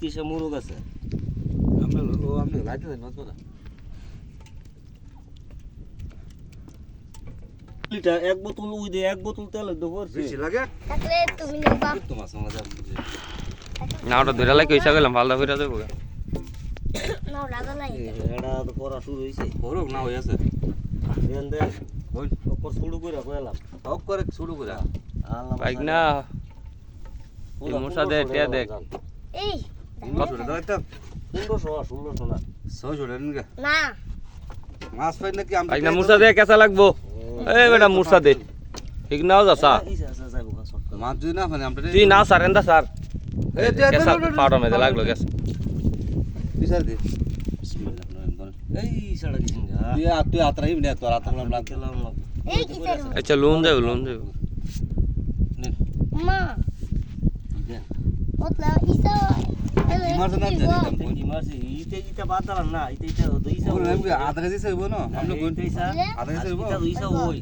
তিসা মুরগ আছে আমি লাইতে দেন নতুন লিটার এক বোতল ওই দে এক বোতল তেল দেবো বেশি লাগে থাকলে তুমি নেবা তো মাছ আমরা যাব না ওটা ধরে লাগে কইসা গেলাম ফালদা কইরা দেবো নাও লাগা লাই এটা তো করা শুরু হইছে করুক না হই আছে দেন দেন ওই ওপর শুরু করে কইলাম হক করে শুরু করে আল্লাহ বাইক না এই মশা দে টিয়া দেখ এই কত দাইতা 1600 না 600 টাকা নিগা না মাছ পাই নাকি আমরা বাইক না মশা দে কেসা লাগবো এই বেটা মশা দে ঠিক নাও যাসা মাছ যদি না পানি আমরা তুই না স্যার এন্দা স্যার এই কেসা পাউডার মেদে লাগলো গ্যাস বিচার দে বিসমিল্লাহ এই সাড়া দিছেন যা তুই আতরাই নে তোর আতরাম লাগ খেলাম না এই কি করো আচ্ছা লোন দেব মা ওতলা ইসা মাছ না জানি কি মারছে ইতে বাতালাম না ইতে দুইসা আধা কেজি সইব না আমরা কোন ইসা আধা কেজি সইব দুইসা ওই